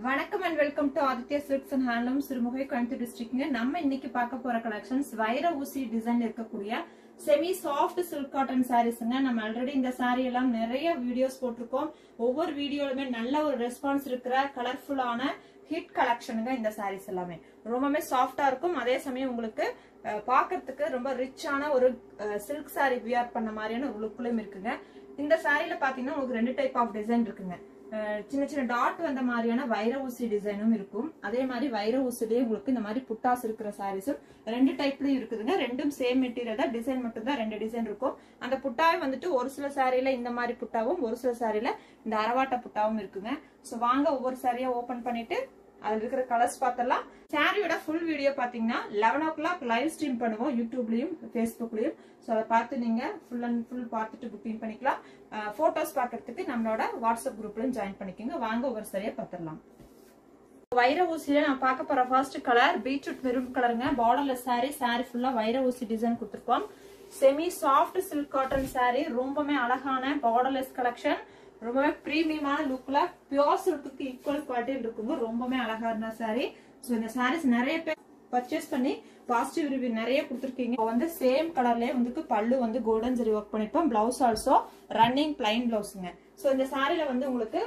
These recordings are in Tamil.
வணக்கம் and welcome to Aditya Silks and Handlooms Sirumugai Coimbatore டிஸ்ட்ரிக்ட்ங்க. நம்ம இன்னைக்கு பார்க்க போற கலெக்ஷன்ஸ் வைர ஊசி டிசைன் இருக்கக்கூடிய செமி சாஃப்ட் சில்க் காட்டன் சாரீஸ்ங்க. நம்ம ஆல்ரெடி இந்த சாரி எல்லாம் நிறைய வீடியோஸ் போட்டிருக்கோம். ஒவ்வொரு வீடியோலுமே நல்ல ஒரு ரெஸ்பான்ஸ் இருக்கிற கலர்ஃபுல்லான ஹிட் கலெக்ஷனுங்க. இந்த சாரீஸ் எல்லாமே ரொம்பவே சாஃப்டா இருக்கும். அதே சமயம் உங்களுக்கு பாக்கிறதுக்கு ரொம்ப ரிச்சான ஒரு சில்க் சாரி வியர் பண்ண மாதிரியான ஒரு லுக்லயும் இருக்குங்க. இந்த சாரியில பாத்தீங்கன்னா உங்களுக்கு ரெண்டு டைப் ஆஃப் டிசைன் இருக்குங்க. சின்ன சின்ன டாட் வந்த மாதிரியான வைர ஊசி டிசைனும் இருக்கும். அதே மாதிரி வைர ஊசிலேயே உங்களுக்கு இந்த மாதிரி புட்டாஸ் இருக்கிற சாரீஸும் ரெண்டு டைப்லயும் இருக்குதுங்க. ரெண்டும் சேம் மெட்டீரியல் தான், டிசைன் மட்டும் தான் ரெண்டு டிசைன் இருக்கும். அந்த புட்டாவை வந்துட்டு ஒரு சில சாரியில இந்த மாதிரி புட்டாவும் ஒரு சில சாரியில இந்த அரவாட்ட புட்டாவும் இருக்குங்க. சோ வாங்க ஒவ்வொரு சாரியா ஓபன் பண்ணிட்டு அதுல இருக்கிற கலர்ஸ் பார்த்தலாம். சாரியோட ஃபுல் வீடியோ பாத்தீங்கன்னா 11 o'clock லைவ் ஸ்ட்ரீம் பண்ணுவோம் யூடியூப்லயும் ஃபேஸ்புக்லயும். சோ அதை பார்த்து நீங்க ஃபுல் அண்ட் ஃபுல் பார்த்துட்டு புக்கிங் பண்ணிக்கலாம். போட்டோஸ் பாக்கிறதுக்கு நம்மளோட வாட்ஸ்அப் குரூப்லயும் ஜாயின் பண்ணிக்கோங்க. வாங்க ஒவ்வொரு சரியா பார்த்துடலாம். வைர ஊசியில நான் பார்க்க போற ஃபர்ஸ்ட் கலர் பீட்ரூட் மெரூன் கலருங்க. பார்டர்லெஸ் சாரி, சாரி ஃபுல்லா வைர ஊசி டிசைன் கொடுத்துருக்கோம். Semi soft silk cotton sorry, ரொம்பவே அழகான பார்டர்லெஸ் கலெக்ஷன். ரொம்பவே பிரீமியமான லுக்ல பியூர் சில்க்கு ஈக்குவல் குவாலிட்டியில் இருக்குங்க. ரொம்பவே அழகா இருந்த சாரி. சோ இந்த சாரீஸ் நிறைய பேர் பர்ச்சேஸ் பண்ணி பாசிட்டிவ் ரிவ்யூ நிறைய கொடுத்துருக்கீங்க. வந்து சேம் கலர்லயே வந்து பல்லு வந்து கோல்டன் ஜரி ஒர்க் பண்ணிருப்போம். பிளவுஸ் ஆல்சோ ரன்னிங் பிளைன் பிளவுஸ்ங்க. சோ இந்த சாரில வந்து உங்களுக்கு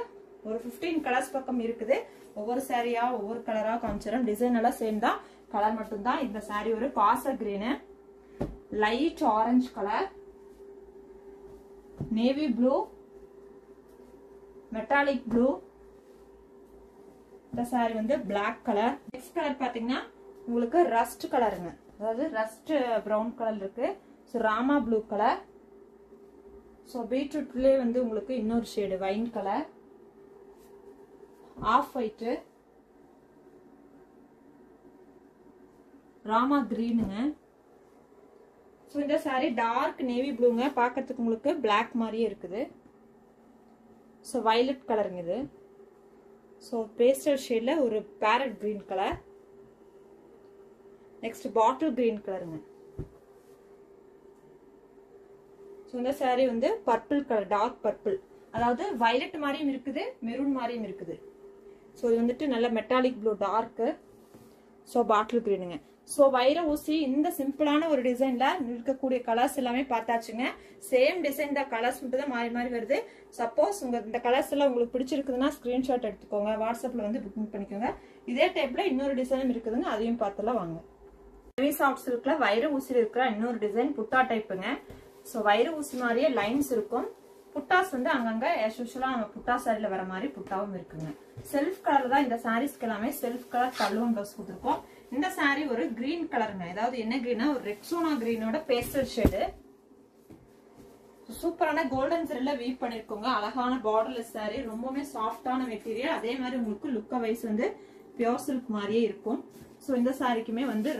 ஒரு 15 கலர்ஸ் பக்கம் இருக்குது. ஒவ்வொரு சாரியா ஒவ்வொரு கலரா காமிச்சிடும். டிசைன் எல்லாம் சேம் தான், கலர் மட்டும் தான். இந்த சாரி ஒரு பாச green, light orange colour, navy blue, metallic blue. இந்த சாரி வந்து பிளாக் கலர். நெக்ஸ்ட் கலர் பாத்தீங்கன்னா உங்களுக்கு ரஸ்ட் கலருங்க, அதாவது ரஸ்ட் பிரவுன் கலர் இருக்கு. So Rama blue colour. So பீட்ரூட்லேயே வந்து உங்களுக்கு இன்னொரு shade wine colour, off white, Rama கிரீனுங்க. ஸோ இந்த சாரி டார்க் நேவி ப்ளூங்க. பார்க்கறதுக்கு உங்களுக்கு பிளாக் மாதிரியே இருக்குது. ஸோ வயலட் கலருங்க இது. ஸோ பேஸ்டல் ஷேட்ல ஒரு farad green colour. Next bottle green கலருங்க. ஸோ இந்த சாரி வந்து பர்பிள் கலர், டார்க் பர்பிள், அதாவது வயலட் மாதிரியும் இருக்குது, மெரூன் மாதிரியும் இருக்குது. ஸோ இது வந்துட்டு நல்ல மெட்டாலிக் ப்ளூ டார்க்கு. ஸோ பாட்டில் கிரீனுங்க. ஸோ வைர ஊசி இந்த சிம்பிளான ஒரு டிசைன்ல இருக்கக்கூடிய கலர்ஸ் எல்லாமே பார்த்தாச்சுங்க. சேம் டிசைன் தான், கலர்ஸ் மட்டும் தான் மாறி மாறி வருது. சப்போஸ் உங்க இந்த கலர்ஸ் எல்லாம் உங்களுக்கு பிடிச்சிருக்குதுன்னா ஸ்கிரீன்ஷாட் எடுத்துக்கோங்க, வாட்ஸ்அப்ல வந்து புக்கிங் பண்ணிக்கோங்க. இதே டைப்ல இன்னொரு டிசைனும் இருக்குதுங்க, அதையும் பார்த்துலாம் வாங்க. செமி சாஃப்ட் சில்க்ல வைர ஊசியில் இருக்கிற இன்னொரு டிசைன் புட்டா டைப்புங்க. ஸோ வைர ஊசி மாதிரியே லைன்ஸ் இருக்கும். புட்டாஸ் வந்து அங்கங்க யூசுவலா நம்ம புட்டா சாரில வர மாதிரி புட்டாவும் இருக்குங்க. செல்ஃப் கலர் தான் இந்த சாரீஸ்க்கு எல்லாமே செல்ஃப் கலர் பல்லுவன் பிளவுஸ் கொடுத்துருக்கோம். இந்த சாரி ஒரு கிரீன் கலருங்க, அதாவது என்ன கிரீனா ஒரு ரெக்ஸோனா கிரீனோட பேஸ்டல் ஷேடு. சூப்பரான கோல்டன் ஜெரில வீவ் பண்ணிருக்கோங்க. அழகான பார்டர்லெஸ் சாரி, ரொம்பவே சாஃப்டான மெட்டீரியல். அதே மாதிரி உங்களுக்கு லுக்க வைஸ் வந்து பியூர் சில்க் மாதிரியே இருக்கும். ஸோ இந்த சாரிக்குமே வந்து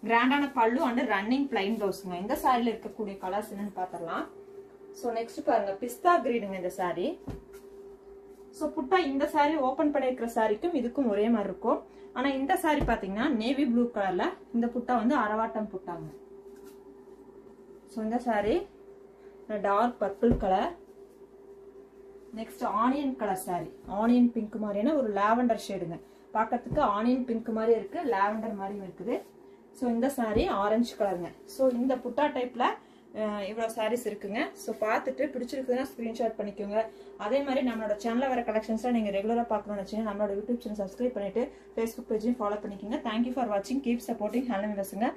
கிராண்டான பல்லு அண்ட் ரன்னிங் பிளைன் பிளவுஸ்ங்க. இந்த சாரில இருக்கக்கூடிய கலர்ஸ் என்னன்னு பாத்திரலாம். ஸோ நெக்ஸ்ட் பாருங்க பிஸ்தா கிரீனுங்க இந்த சாரி. ஸோ புட்டா இந்த சாரி ஓபன் பண்ணிருக்கிற சாரிக்கும் இதுக்கும் ஒரே மாதிரி இருக்கும். ஆனா இந்த சாரி பாத்தீங்கன்னா நேவி ப்ளூ கலர்ல இந்த புட்டா வந்து அரவாட்டம் புட்டாங்க. ஸோ இந்த sari dark purple colour. Next onion colour sari, onion pink மாதிரியான ஒரு லாவெண்டர் ஷேடுங்க. பார்க்கறதுக்கு ஆனியன் பிங்க் மாதிரி இருக்கு, லாவெண்டர் மாதிரியும் இருக்குது. ஸோ இந்த சாரி ஆரஞ்சு கலருங்க. ஸோ இந்த புட்டா டைப்ல இவ்வளவு சாரீஸ் இருக்குங்க. ஸோ பார்த்துட்டு பிடிச்சிருக்குதுன்னா ஸ்கிரீன்ஷாட் பண்ணிக்கோங்க. அதே மாதிரி நம்மளோட சேனல்ல வர கலெக்ஷன்ஸ்லாம் நீங்க ரெகுலரா பார்க்கணும்னு வச்சுங்க நம்மளோட யூடியூப் சேனல் சப்ஸ்கிரைப் பண்ணிட்டு ஃபேஸ்புக் பேஜையும் ஃபாலோ பண்ணிக்கோங்க. தேங்க்யூ ஃபார் வாட்சிங். Keep supporting handloom விவர்ஸ்ங்க.